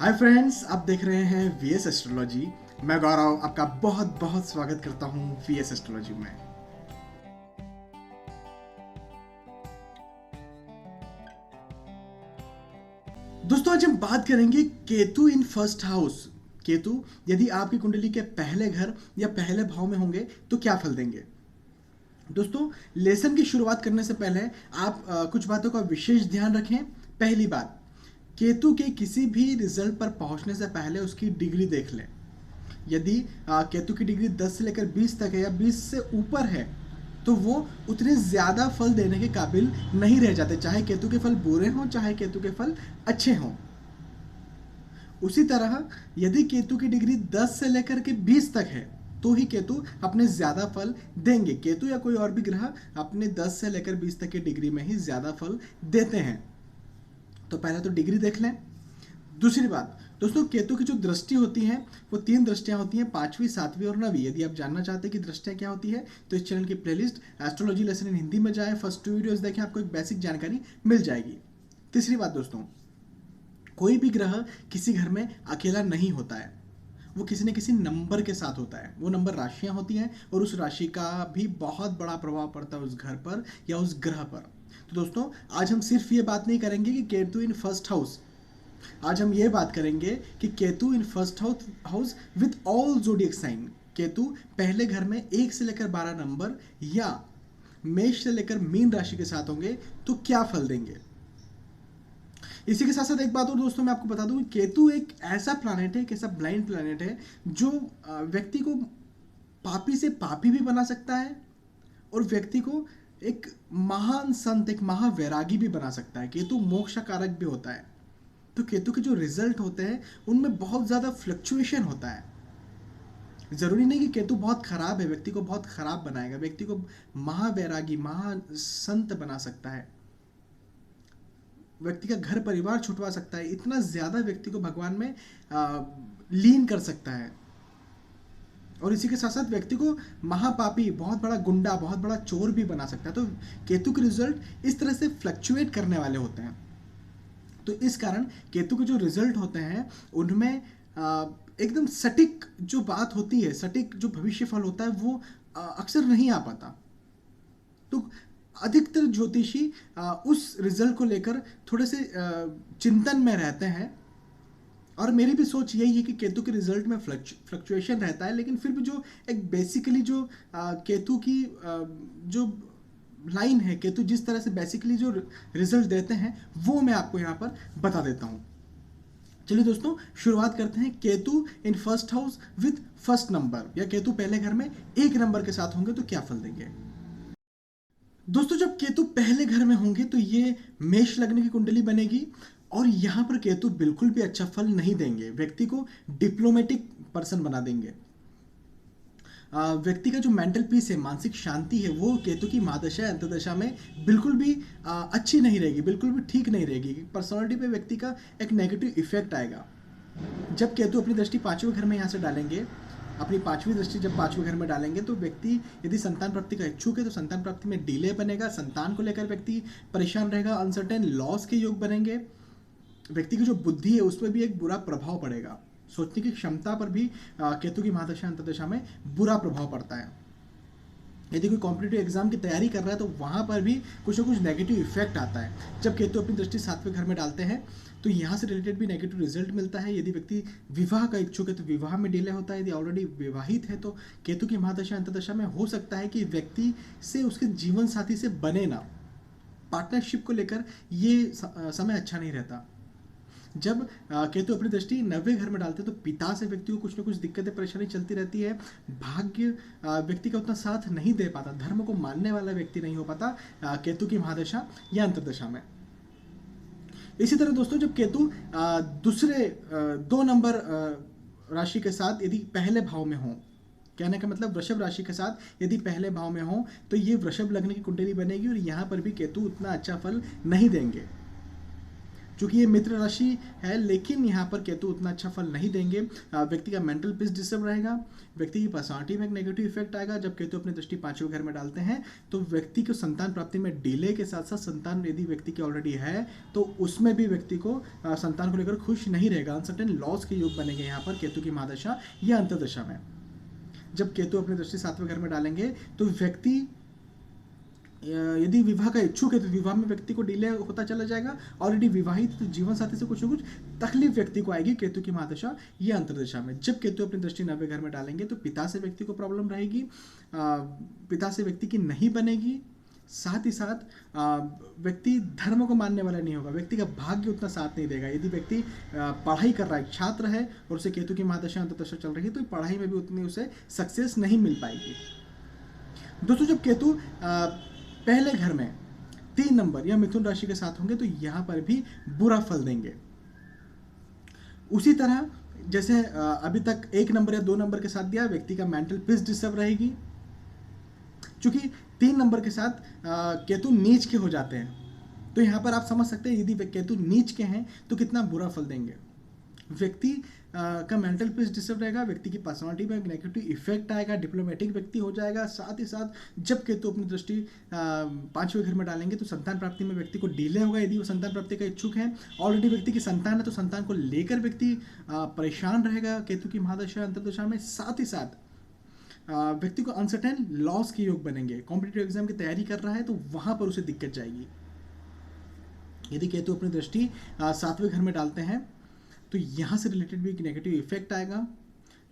Hi friends, आप देख रहे हैं वीएस एस्ट्रोलॉजी। मैं गौरव आपका बहुत बहुत स्वागत करता हूं वीएस एस्ट्रोलॉजी में। दोस्तों, आज हम बात करेंगे Ketu in first house. Ketu यदि आपकी कुंडली के पहले घर या पहले भाव में होंगे तो क्या फल देंगे। दोस्तों, लेसन की शुरुआत करने से पहले आप कुछ बातों का विशेष ध्यान रखें। पहली बात, केतु के किसी भी रिजल्ट पर पहुंचने से पहले उसकी डिग्री देख लें। यदि केतु की डिग्री 10 से लेकर 20 तक है या 20 से ऊपर है तो वो उतने ज़्यादा फल देने के काबिल नहीं रह जाते, चाहे केतु के फल बुरे हों चाहे केतु के फल अच्छे हों। उसी तरह यदि केतु की डिग्री 10 से लेकर के 20 तक है तो ही केतु अपने ज़्यादा फल देंगे। केतु या कोई और भी ग्रह अपने 10 से लेकर 20 तक की डिग्री में ही ज़्यादा फल देते हैं। तो पहले तो डिग्री देख लें। दूसरी बात दोस्तों, केतु की जो दृष्टि होती है वो 3 दृष्टियां होती हैं, 5वीं, 7वीं और 9वीं। यदि आप जानना चाहते हैं कि दृष्टियां क्या होती है तो इस चैनल की playlist astrology lesson in Hindi में जाएं, फर्स्ट 2 वीडियोस देखें, आपको एक बेसिक जानकारी मिल जाएगी। तीसरी बात दोस्तों, कोई भी ग्रह किसी घर में अकेला नहीं होता है, वो किसी न किसी नंबर के साथ होता है। वो नंबर राशियां होती हैं और उस राशि का भी बहुत बड़ा प्रभाव पड़ता है उस घर पर या उस ग्रह पर। तो दोस्तों, आज हम सिर्फ ये बात नहीं करेंगे कि केतु इन फर्स्ट हाउस, आज हम ये बात करेंगे कि Ketu in first house with all zodiac sign. Ketu पहले घर में 1 से लेकर 12 नंबर या मेष से लेकर मीन राशि के साथ होंगे तो क्या फल देंगे। इसी के साथ साथ एक बात और दोस्तों, मैं आपको बता दूं, केतु एक ऐसा प्लैनेट है, एक ऐसा ब्लाइंड प्लैनेट है जो व्यक्ति को पापी से पापी भी बना सकता है और व्यक्ति को एक महान संत, एक महावैरागी भी बना सकता है। केतु मोक्ष कारक भी होता है। तो केतु के जो रिजल्ट होते हैं उनमें बहुत ज़्यादा फ्लक्चुएशन होता है। ज़रूरी नहीं कि केतु बहुत खराब है, व्यक्ति को बहुत खराब बनाएगा, व्यक्ति को महावैरागी, महासंत बना सकता है, व्यक्ति का घर परिवार छुटवा सकता है, इतना ज़्यादा व्यक्ति को भगवान में लीन कर सकता है। और इसी के साथ साथ व्यक्ति को महापापी, बहुत बड़ा गुंडा, बहुत बड़ा चोर भी बना सकता है। तो केतु के रिजल्ट इस तरह से फ्लक्चुएट करने वाले होते हैं। तो इस कारण केतु के जो रिजल्ट होते हैं उनमें एकदम सटीक जो बात होती है, सटीक जो भविष्य फल होता है वो अक्सर नहीं आ पाता। तो अधिकतर ज्योतिषी उस रिजल्ट को लेकर थोड़े से चिंतन में रहते हैं। और मेरी भी सोच यही है कि केतु के रिजल्ट में फ्लक्चुएशन रहता है, लेकिन फिर भी जो एक बेसिकली जो केतु की जो लाइन है, केतु जिस तरह से बेसिकली जो रिजल्ट देते हैं वो मैं आपको यहाँ पर बता देता हूँ। चलिए दोस्तों, शुरुआत करते हैं। Ketu in first house with first number, या केतु पहले घर में 1 नंबर के साथ होंगे तो क्या फल देंगे। दोस्तों, जब केतु पहले घर में होंगे तो ये मेष लग्न की कुंडली बनेगी और यहाँ पर केतु बिल्कुल भी अच्छा फल नहीं देंगे, व्यक्ति को डिप्लोमेटिक पर्सन बना देंगे। व्यक्ति का जो मेंटल पीस है, मानसिक शांति है, वो केतु की महादशा अंतर्दशा में बिल्कुल भी अच्छी नहीं रहेगी, बिल्कुल भी ठीक नहीं रहेगी। पर्सनालिटी पे व्यक्ति का एक नेगेटिव इफेक्ट आएगा। जब केतु अपनी दृष्टि 5वें घर में यहाँ से डालेंगे, अपनी 5वीं दृष्टि जब 5वें घर में डालेंगे तो व्यक्ति यदि संतान प्राप्ति का इच्छुक है तो संतान प्राप्ति में डिले बनेगा, संतान को लेकर व्यक्ति परेशान रहेगा, अनसर्टेन लॉस के योग बनेंगे। व्यक्ति की जो बुद्धि है उस पर भी एक बुरा प्रभाव पड़ेगा, सोचने की क्षमता पर भी केतु की महादशा अंतर्दशा में बुरा प्रभाव पड़ता है। यदि कोई कॉम्पिटिटिव एग्जाम की तैयारी कर रहा है तो वहाँ पर भी कुछ ना कुछ नेगेटिव इफेक्ट आता है। जब केतु अपनी दृष्टि 7वें घर में डालते हैं तो यहाँ से रिलेटेड भी नेगेटिव रिजल्ट मिलता है। यदि व्यक्ति विवाह का इच्छुक है तो विवाह में डिले होता है। यदि ऑलरेडी विवाहित है तो केतु की महादशा अंतर्दशा में हो सकता है कि व्यक्ति से उसके जीवन साथी से बने ना, पार्टनरशिप को लेकर ये समय अच्छा नहीं रहता। जब केतु अपनी दृष्टि 9वें घर में डालते हैं तो पिता से व्यक्ति को कुछ ना कुछ दिक्कतें परेशानी चलती रहती है। भाग्य व्यक्ति का उतना साथ नहीं दे पाता, धर्म को मानने वाला व्यक्ति नहीं हो पाता केतु की महादशा या अंतर्दशा में। इसी तरह दोस्तों, जब केतु दूसरे 2 नंबर राशि के साथ यदि पहले भाव में हो, कहने का मतलब वृषभ राशि के साथ यदि पहले भाव में हो तो ये वृषभ लग्न की कुंडली बनेगी और यहाँ पर भी केतु उतना अच्छा फल नहीं देंगे। चूंकि ये मित्र राशि है, लेकिन यहाँ पर केतु उतना अच्छा फल नहीं देंगे। व्यक्ति का मेंटल पीस डिस्टर्ब रहेगा, व्यक्ति की पर्सनालिटी में एक नेगेटिव इफेक्ट आएगा। जब केतु अपनी दृष्टि पांचवें घर में डालते हैं तो व्यक्ति को संतान प्राप्ति में डिले के साथ साथ संतान यदि व्यक्ति की ऑलरेडी है तो उसमें भी व्यक्ति को संतान को लेकर खुश नहीं रहेगा। अनसर्टेन लॉस के योग बनेंगे यहाँ पर केतु की महादशा या अंतर्दशा में। जब केतु अपनी दृष्टि सातवें घर में डालेंगे तो व्यक्ति यदि विवाह का इच्छुक है तो विवाह में व्यक्ति को डिले होता चला जाएगा। ऑलरेडी विवाहित तो जीवन साथी से कुछ न कुछ तकलीफ व्यक्ति को आएगी केतु की महादशा या अंतर्दशा में। जब केतु अपनी दृष्टि नवे घर में डालेंगे तो पिता से व्यक्ति को प्रॉब्लम रहेगी, पिता से व्यक्ति की नहीं बनेगी। साथ ही साथ व्यक्ति धर्म को मानने वाला नहीं होगा, व्यक्ति का भाग्य उतना साथ नहीं देगा। यदि व्यक्ति पढ़ाई कर रहा है, छात्र है और उसे केतु की महादशा अंतर्दशा चल रही है तो पढ़ाई में भी उतनी उसे सक्सेस नहीं मिल पाएगी। दोस्तों जब केतु पहले घर में 3 नंबर या मिथुन राशि के साथ होंगे तो यहां पर भी बुरा फल देंगे। उसी तरह जैसे अभी तक 1 नंबर या 2 नंबर के साथ दिया, व्यक्ति का मेंटल पीस डिस्टर्ब रहेगी। चूंकि 3 नंबर के साथ केतु नीच के हो जाते हैं तो यहां पर आप समझ सकते हैं यदि केतु नीच के हैं तो कितना बुरा फल देंगे। व्यक्ति का मेंटल पीस डिस्टर्ब रहेगा, व्यक्ति की पर्सनालिटी में एक नेगेटिव इफेक्ट आएगा, डिप्लोमेटिक व्यक्ति हो जाएगा। साथ ही साथ जब केतु अपनी दृष्टि पांचवें घर में डालेंगे तो संतान प्राप्ति में व्यक्ति को डिले होगा यदि वो संतान प्राप्ति का इच्छुक है। ऑलरेडी व्यक्ति की संतान है तो संतान को लेकर व्यक्ति परेशान रहेगा केतु की महादशा अंतर्दशा में। साथ ही साथ व्यक्ति को अनसर्टेन लॉस के योग बनेंगे। कॉम्पिटिटिव एग्जाम की तैयारी कर रहा है तो वहां पर उसे दिक्कत जाएगी। यदि केतु अपनी दृष्टि सातवें घर में डालते हैं तो यहाँ से रिलेटेड भी एक नेगेटिव इफेक्ट आएगा।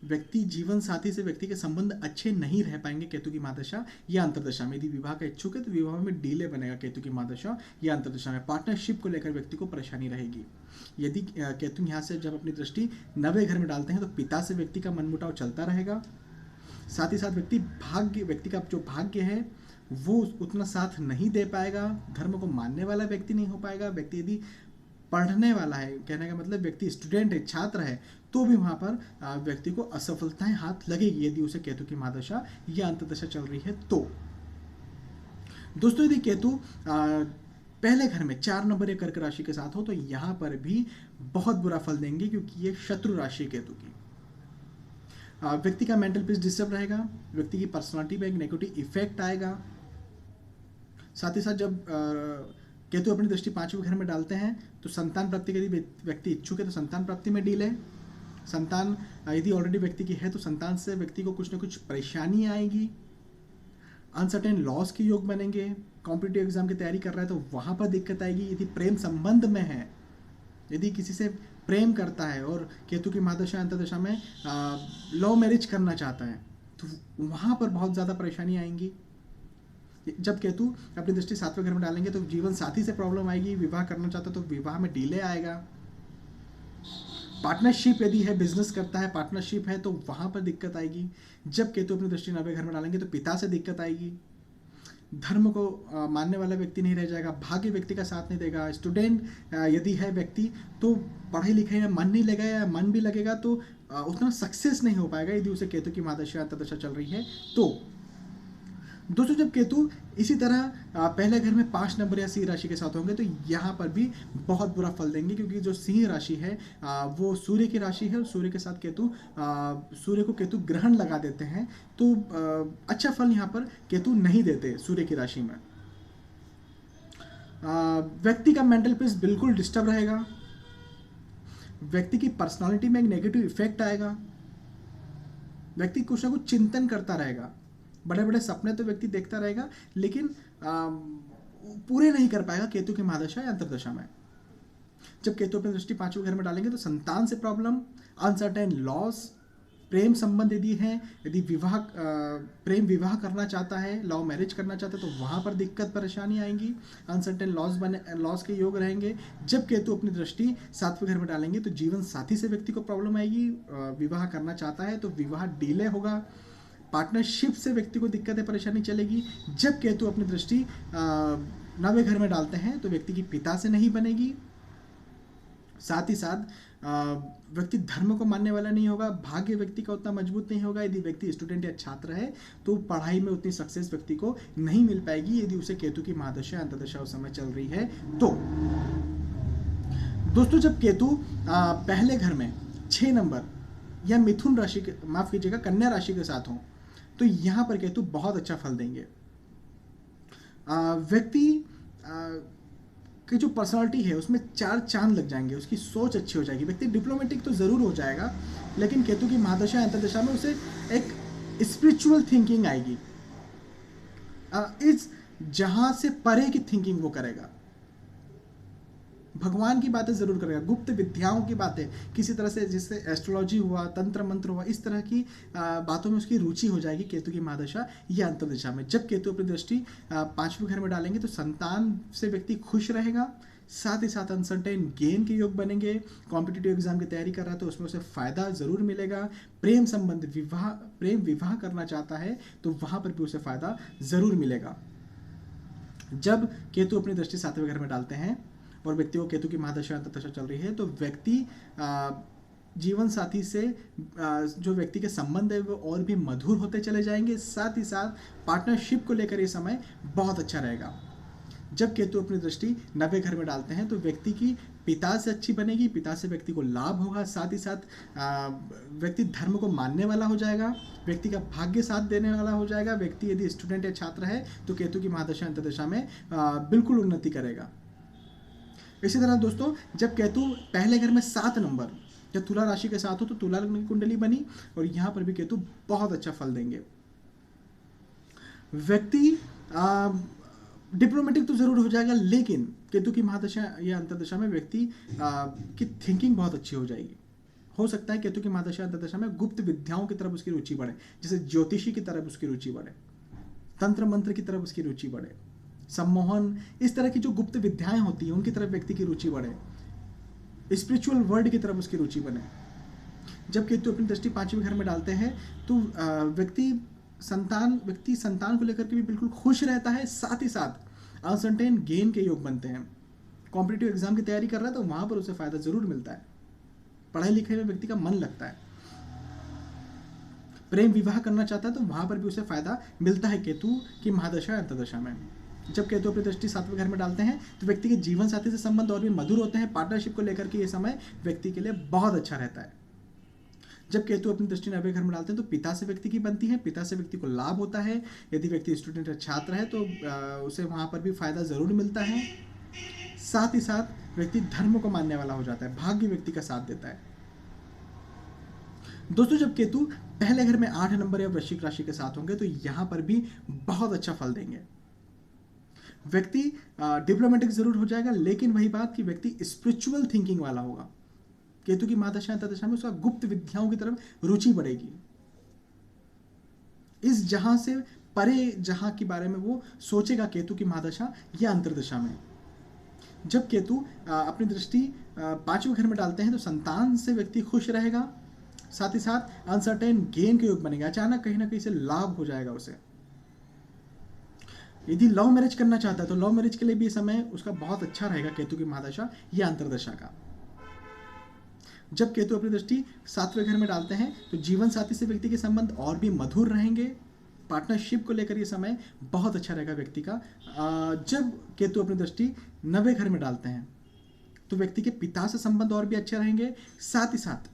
व्यक्ति जीवन साथी से व्यक्ति के संबंध अच्छे नहीं रह पाएंगे केतु की महादशा या अंतर्दशा में। यदि विवाह का इच्छुक है तो विवाह में डिले बनेगा केतु की महादशा या अंतर्दशा में। पार्टनरशिप को लेकर व्यक्ति को परेशानी रहेगी। यदि केतु यहाँ से जब अपनी दृष्टि नवे घर में डालते हैं तो पिता से व्यक्ति का मनमुटाव चलता रहेगा। साथ ही साथ व्यक्ति का जो भाग्य है वो उतना साथ नहीं दे पाएगा, धर्म को मानने वाला व्यक्ति नहीं हो पाएगा। व्यक्ति यदि पढ़ने वाला है, कहने का मतलब व्यक्ति स्टूडेंट है, छात्र है, तो भी वहाँ पर व्यक्ति को असफलताएं हाथ लगेगी यदि उसे केतु की महादशा या अंतर्दशा चल रही है तो। दोस्तों यदि केतु पहले घर में 4 नंबर या कर्क राशि के साथ हो तो यहाँ पर भी बहुत बुरा फल देंगे क्योंकि ये शत्रु राशि केतु की। व्यक्ति का मेंटल पीस डिस्टर्ब रहेगा, व्यक्ति की पर्सनालिटी में एक नेगेटिव इफेक्ट आएगा। साथ ही साथ जब केतु अपनी दृष्टि 5वें घर में डालते हैं तो संतान प्राप्ति के यदि व्यक्ति इच्छुक है तो संतान प्राप्ति में डिले। संतान यदि ऑलरेडी व्यक्ति की है तो संतान से व्यक्ति को कुछ ना कुछ परेशानी आएगी। अनसर्टेन लॉस के योग बनेंगे। कॉम्पिटिटिव एग्जाम की तैयारी कर रहा है तो वहां पर दिक्कत आएगी। यदि प्रेम संबंध में है, यदि किसी से प्रेम करता है और केतु की महादशा अंतर्दशा में लव मैरिज करना चाहता है तो वहां पर बहुत ज़्यादा परेशानी आएंगी। जब केतु अपनी दृष्टि 7वें घर में डालेंगे तो जीवन साथी से प्रॉब्लम आएगी। विवाह करना चाहता है तो विवाह में डिले आएगा। पार्टनरशिप यदि है, बिजनेस करता है, पार्टनरशिप है तो वहां पर दिक्कत आएगी। जब केतु अपनी दृष्टि 9वें घर में डालेंगे तो पिता से दिक्कत आएगी। धर्म को मानने वाला व्यक्ति नहीं रह जाएगा, भाग्य व्यक्ति का साथ नहीं देगा। स्टूडेंट यदि है व्यक्ति तो पढ़ाई लिखाई में मन नहीं लगेगा या मन भी लगेगा तो उतना सक्सेस नहीं हो पाएगा यदि उसे केतु की महादशा अंतर्दशा चल रही है तो। दोस्तों जब केतु इसी तरह पहले घर में 5 नंबर या सिंह राशि के साथ होंगे तो यहाँ पर भी बहुत बुरा फल देंगे क्योंकि जो सिंह राशि है वो सूर्य की राशि है और सूर्य के साथ सूर्य को केतु ग्रहण लगा देते हैं तो अच्छा फल यहाँ पर केतु नहीं देते सूर्य की राशि में। व्यक्ति का मेंटल पीस बिल्कुल डिस्टर्ब रहेगा। व्यक्ति की पर्सनालिटी में एक नेगेटिव इफेक्ट आएगा। व्यक्ति कुछ ना कुछ चिंतन करता रहेगा। बड़े बड़े सपने तो व्यक्ति देखता रहेगा लेकिन पूरे नहीं कर पाएगा केतु की महादशा या अंतर्दशा में। जब केतु अपनी दृष्टि 5वें घर में डालेंगे तो संतान से प्रॉब्लम, अनसर्टेन लॉस, प्रेम संबंध यदि है, यदि प्रेम विवाह करना चाहता है, लव मैरिज करना चाहता है तो वहां पर दिक्कत परेशानी आएंगी। अनसर्टेन लॉस के योग रहेंगे। जब केतु अपनी दृष्टि 7वें घर में डालेंगे तो जीवन साथी से व्यक्ति को प्रॉब्लम आएगी। विवाह करना चाहता है तो विवाह डिले होगा। पार्टनरशिप से व्यक्ति को दिक्कतें परेशानी चलेगी। जब केतु अपनी दृष्टि 9वें घर में डालते हैं तो व्यक्ति की पिता से नहीं बनेगी। साथ ही साथ व्यक्ति धर्म को मानने वाला नहीं होगा। भाग्य व्यक्ति का उतना मजबूत नहीं होगा। यदि व्यक्ति स्टूडेंट या छात्र है तो पढ़ाई में उतनी सक्सेस व्यक्ति को नहीं मिल पाएगी यदि उसे केतु की महादशा अंतर्दशा उस समय चल रही है तो। दोस्तों जब केतु पहले घर में 6 नंबर या मिथुन राशि के, माफ कीजिएगा, कन्या राशि के साथ हो, तो यहाँ पर केतु बहुत अच्छा फल देंगे। व्यक्ति की जो पर्सनालिटी है उसमें 4 चांद लग जाएंगे, उसकी सोच अच्छी हो जाएगी। व्यक्ति डिप्लोमेटिक तो ज़रूर हो जाएगा, लेकिन केतु की महादशा अंतर्दशा में उसे एक स्पिरिचुअल थिंकिंग आएगी। इस जहां से परे की थिंकिंग वो करेगा, भगवान की बातें जरूर करेगा, गुप्त विद्याओं की बातें, किसी तरह से जैसे एस्ट्रोलॉजी हुआ, तंत्र मंत्र हुआ, इस तरह की बातों में उसकी रुचि हो जाएगी केतु की महादशा या अंतर्दशा में। जब केतु अपनी दृष्टि 5वें घर में डालेंगे तो संतान से व्यक्ति खुश रहेगा, साथ ही साथ अनसर्टेन गेन के योग बनेंगे। कॉम्पिटिटिव एग्जाम की तैयारी कर रहा है तो उसमें उसे फायदा जरूर मिलेगा। प्रेम संबंध प्रेम विवाह करना चाहता है तो वहां पर भी उसे फायदा जरूर मिलेगा। जब केतु अपनी दृष्टि 7वें घर में डालते हैं और व्यक्ति को केतु की महादशा अंतर्दशा चल रही है तो व्यक्ति जीवन साथी से जो व्यक्ति के संबंध है वो और भी मधुर होते चले जाएंगे। साथ ही साथ पार्टनरशिप को लेकर ये समय बहुत अच्छा रहेगा। जब केतु अपनी दृष्टि 9वें घर में डालते हैं तो व्यक्ति की पिता से अच्छी बनेगी, पिता से व्यक्ति को लाभ होगा। साथ ही साथ व्यक्ति धर्म को मानने वाला हो जाएगा, व्यक्ति का भाग्य साथ देने वाला हो जाएगा। व्यक्ति यदि स्टूडेंट या छात्र है तो केतु की महादशा अंतर्दशा में बिल्कुल उन्नति करेगा। इसी तरह दोस्तों जब केतु पहले घर में 7 नंबर या तुला राशि के साथ हो तो तुला लग्न की कुंडली बनी और यहाँ पर भी केतु बहुत अच्छा फल देंगे। व्यक्ति डिप्लोमेटिक तो जरूर हो जाएगा, लेकिन केतु की महादशा या अंतर्दशा में व्यक्ति की थिंकिंग बहुत अच्छी हो जाएगी। हो सकता है केतु की महादशा अंतर्दशा में गुप्त विद्याओं की तरफ उसकी रुचि बढ़े, जैसे ज्योतिषी की तरफ उसकी रुचि बढ़े, तंत्र मंत्र की तरफ उसकी रुचि बढ़े, सम्मोहन, इस तरह की जो गुप्त विद्याएं होती हैं उनकी तरफ व्यक्ति की रुचि बढ़े, स्पिरिचुअल वर्ल्ड की तरफ उसकी रुचि बने। जब केतु अपनी दृष्टि 5वें घर में डालते हैं तो व्यक्ति संतान को लेकर के भी बिल्कुल खुश रहता है। साथ ही साथ अनसर्टेन गेन के योग बनते हैं। कॉम्पिटिटिव एग्जाम की तैयारी कर रहा है तो वहां पर उसे फायदा जरूर मिलता है। पढ़ाई लिखाई में व्यक्ति का मन लगता है। प्रेम विवाह करना चाहता है तो वहां पर भी उसे फायदा मिलता है केतु की महादशा अंतर्दशा में। जब केतु अपनी दृष्टि 7वें घर में डालते हैं तो व्यक्ति के जीवन साथी से संबंध और भी मधुर होते हैं। पार्टनरशिप को लेकर के ये समय व्यक्ति के लिए बहुत अच्छा रहता है। जब केतु अपनी दृष्टि 9वें घर में डालते हैं तो पिता से व्यक्ति की बनती है, पिता से व्यक्ति को लाभ होता है। यदि व्यक्ति स्टूडेंट या छात्र है तो उसे वहां पर भी फायदा जरूर मिलता है। साथ ही साथ व्यक्ति धर्म को मानने वाला हो जाता है, भाग्य व्यक्ति का साथ देता है। दोस्तों जब केतु पहले घर में 8 नंबर या वृश्चिक राशि के साथ होंगे तो यहां पर भी बहुत अच्छा फल देंगे। व्यक्ति डिप्लोमेटिक जरूर हो जाएगा, लेकिन वही बात कि व्यक्ति स्पिरिचुअल थिंकिंग वाला होगा। केतु की महादशा अंतर्दशा में उसका गुप्त विद्याओं की तरफ रुचि बढ़ेगी। इस जहां से परे जहां के बारे में वो सोचेगा केतु की महादशा या अंतर्दशा में। जब केतु अपनी दृष्टि 5वें घर में डालते हैं तो संतान से व्यक्ति खुश रहेगा। साथ ही साथ अनसर्टेन गेन के योग बनेगा, अचानक कहीं ना कहीं से लाभ हो जाएगा उसे। यदि लव मैरिज करना चाहता है तो लव मैरिज के लिए भी समय उसका बहुत अच्छा रहेगा केतु की महादशा या अंतर्दशा का। जब केतु अपनी दृष्टि 7वें घर में डालते हैं तो जीवन साथी से व्यक्ति के संबंध और भी मधुर रहेंगे। पार्टनरशिप को लेकर ये समय बहुत अच्छा रहेगा व्यक्ति का। जब केतु अपनी दृष्टि 9वें घर में डालते हैं तो व्यक्ति के पिता से संबंध और भी अच्छे रहेंगे। साथ ही साथ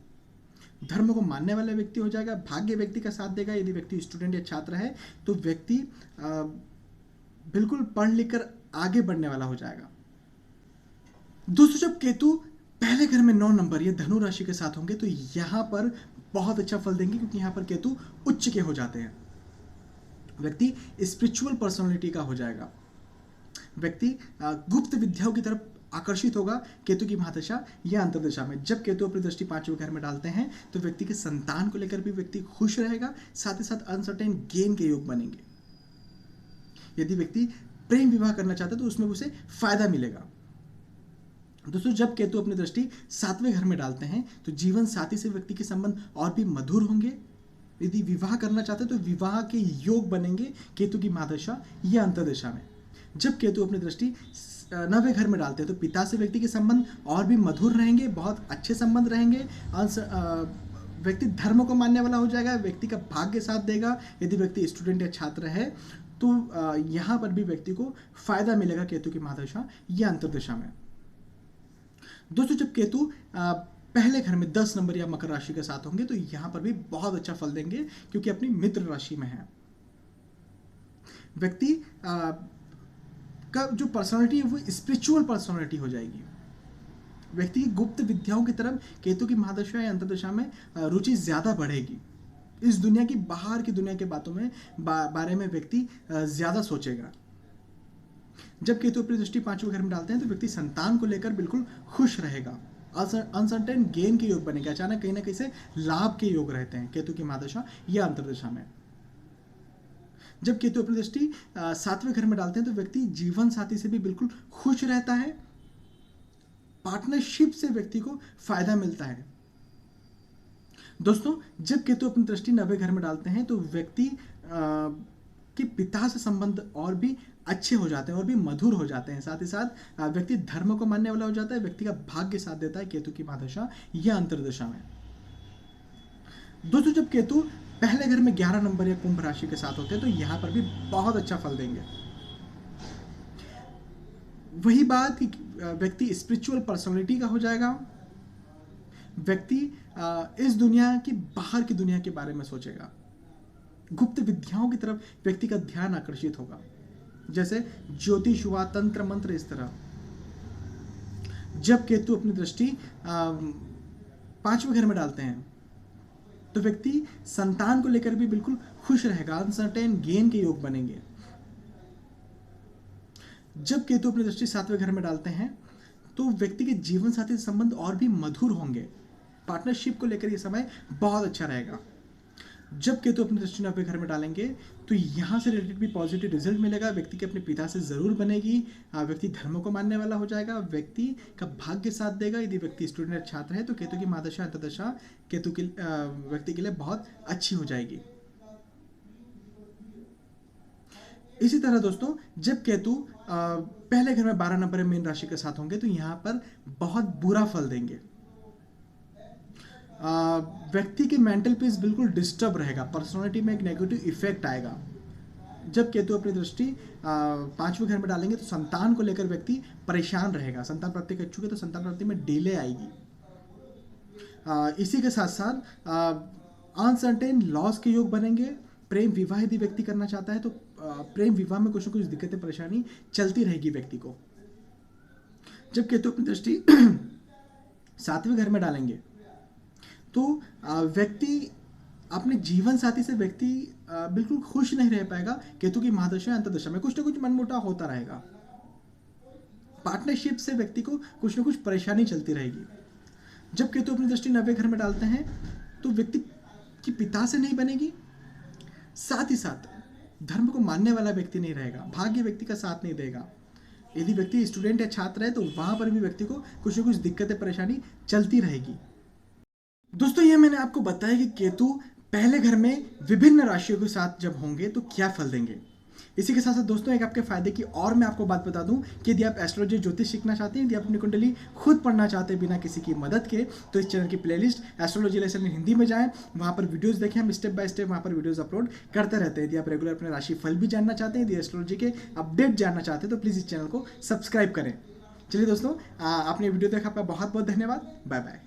धर्म को मानने वाला व्यक्ति हो जाएगा, भाग्य व्यक्ति का साथ देगा। यदि व्यक्ति स्टूडेंट या छात्र है तो व्यक्ति बिल्कुल पढ़ लिख कर आगे बढ़ने वाला हो जाएगा। दोस्तों जब केतु पहले घर में 9 नंबर ये धनु राशि के साथ होंगे तो यहां पर बहुत अच्छा फल देंगे, क्योंकि यहां पर केतु उच्च के हो जाते हैं। व्यक्ति स्पिरिचुअल पर्सनालिटी का हो जाएगा। व्यक्ति गुप्त विद्याओं की तरफ आकर्षित होगा केतु की महादशा या अंतर्दशा में। जब केतु अपनी दृष्टि 5वें घर में डालते हैं तो व्यक्ति के संतान को लेकर भी व्यक्ति खुश रहेगा। साथ ही साथ अनसर्टेन गेन के योग बनेंगे। यदि व्यक्ति प्रेम विवाह करना चाहता है तो उसमें उसे फायदा मिलेगा। दोस्तों जब केतु अपनी दृष्टि 7वें घर में डालते हैं तो जीवन साथी से व्यक्ति के संबंध और भी मधुर होंगे। यदि विवाह करना चाहते हैं तो विवाह के योग बनेंगे केतु की महादशा या अंतर्दशा में। जब केतु अपनी दृष्टि 9वें घर में डालते हैं तो पिता से व्यक्ति के संबंध और भी मधुर रहेंगे, बहुत अच्छे संबंध रहेंगे। व्यक्ति धर्म को मानने वाला हो जाएगा, व्यक्ति का भाग्य साथ देगा। यदि व्यक्ति स्टूडेंट या छात्र है तो यहाँ पर भी व्यक्ति को फायदा मिलेगा केतु की महादशा या अंतर्दशा में। दोस्तों जब केतु पहले घर में 10 नंबर या मकर राशि के साथ होंगे तो यहां पर भी बहुत अच्छा फल देंगे, क्योंकि अपनी मित्र राशि में है। व्यक्ति का जो पर्सनालिटी है वो स्पिरिचुअल पर्सनालिटी हो जाएगी। व्यक्ति की गुप्त विद्याओं की तरफ केतु की महादशा या अंतर्दशा में रुचि ज्यादा बढ़ेगी। इस दुनिया की, बाहर की दुनिया के बातों में बारे में व्यक्ति ज्यादा सोचेगा। जब केतु अपनी दृष्टि 5वें घर में डालते हैं तो व्यक्ति संतान को लेकर बिल्कुल खुश रहेगा। अनसर्टेन गेन के योग बनेगा, अचानक कहीं ना कहीं से लाभ के योग रहते हैं केतु की महादशा या अंतर्दशा में। जब केतु अपनी दृष्टि 7वें घर में डालते हैं तो व्यक्ति जीवन साथी से भी बिल्कुल खुश रहता है। पार्टनरशिप से व्यक्ति को फायदा मिलता है। दोस्तों जब केतु अपनी दृष्टि 9वें घर में डालते हैं तो व्यक्ति के पिता से संबंध और भी अच्छे हो जाते हैं और भी मधुर हो जाते हैं। साथ ही साथ व्यक्ति धर्म को मानने वाला हो जाता है। व्यक्ति का भाग्य साथ देता है केतु की महादशा या अंतर्दशा में। दोस्तों जब केतु पहले घर में 11 नंबर या कुंभ राशि के साथ होते हैं तो यहां पर भी बहुत अच्छा फल देंगे। वही बात कि व्यक्ति स्पिरिचुअल पर्सनालिटी का हो जाएगा। व्यक्ति इस दुनिया की, बाहर की दुनिया के बारे में सोचेगा। गुप्त विद्याओं की तरफ व्यक्ति का ध्यान आकर्षित होगा, जैसे ज्योतिष हुआ, तंत्र मंत्र, इस तरह। जब केतु अपनी दृष्टि 5वें घर में डालते हैं तो व्यक्ति संतान को लेकर भी बिल्कुल खुश रहेगा। अनसर्टेन गेन के योग बनेंगे। जब केतु अपनी दृष्टि 7वें घर में डालते हैं तो व्यक्ति के जीवन साथी से संबंध और भी मधुर होंगे। पार्टनरशिप को लेकर यह समय बहुत अच्छा रहेगा। जब केतु अपनी दृष्टि 9वें घर में डालेंगे तो यहां से रिलेटेड भी पॉजिटिव रिजल्ट मिलेगा। व्यक्ति के अपने पिता से जरूर बनेगी। व्यक्ति धर्म को मानने वाला हो जाएगा। व्यक्ति का भाग्य साथ देगा। यदि व्यक्ति स्टूडेंट छात्र है तो केतु की महादशा अंतर्दशा केतु के व्यक्ति के लिए बहुत अच्छी हो जाएगी। इसी तरह दोस्तों जब केतु पहले घर में 12 नंबर मीन राशि के साथ होंगे तो यहां पर बहुत बुरा फल देंगे। व्यक्ति के मेंटल पीस बिल्कुल डिस्टर्ब रहेगा। पर्सनालिटी में एक नेगेटिव इफेक्ट आएगा। जब केतु अपनी दृष्टि 5वें घर में डालेंगे तो संतान को लेकर व्यक्ति परेशान रहेगा। संतान प्राप्ति के इच्छुक है तो संतान प्राप्ति में डिले आएगी। इसी के साथ साथ अनसर्टेन लॉस के योग बनेंगे। प्रेम विवाह यदि व्यक्ति करना चाहता है तो प्रेम विवाह में कुछ न कुछ दिक्कतें, परेशानी चलती रहेगी व्यक्ति को। जब केतु अपनी दृष्टि 7वें घर में डालेंगे तो व्यक्ति अपने जीवन साथी से व्यक्ति बिल्कुल खुश नहीं रह पाएगा। केतु की महादशा अंतर्दशा में कुछ ना कुछ मनमुटाव होता रहेगा। पार्टनरशिप से व्यक्ति को कुछ ना कुछ परेशानी चलती रहेगी। जब केतु अपनी दृष्टि 9वें घर में डालते हैं तो व्यक्ति की पिता से नहीं बनेगी। साथ ही साथ धर्म को मानने वाला व्यक्ति नहीं रहेगा। भाग्य व्यक्ति का साथ नहीं देगा। यदि व्यक्ति स्टूडेंट या छात्र है तो वहां पर भी व्यक्ति को कुछ ना कुछ दिक्कतें, परेशानी चलती रहेगी। दोस्तों ये मैंने आपको बताया कि केतु पहले घर में विभिन्न राशियों के साथ जब होंगे तो क्या फल देंगे। इसी के साथ साथ दोस्तों एक आपके फायदे की और मैं आपको बात बता दूं कि यदि आप एस्ट्रोलॉजी ज्योतिष सीखना चाहते हैं, यदि आप अपनी कुंडली खुद पढ़ना चाहते हैं बिना किसी की मदद के, तो इस चैनल की प्लेलिस्ट एस्ट्रोलॉजी लेसन में हिंदी में जाएं। वहां पर वीडियोस देखें। हम स्टेप बाय स्टेप वहां पर वीडियोस अपलोड करते रहते हैं। यदि आप रेगुलर अपने राशि फल भी जानना चाहते हैं, यदि एस्ट्रोलॉजी के अपडेट जानना चाहते हैं तो प्लीज़ इस चैनल को सब्सक्राइब करें। चलिए दोस्तों, आपने वीडियो देखा, आपका बहुत बहुत धन्यवाद। Bye bye.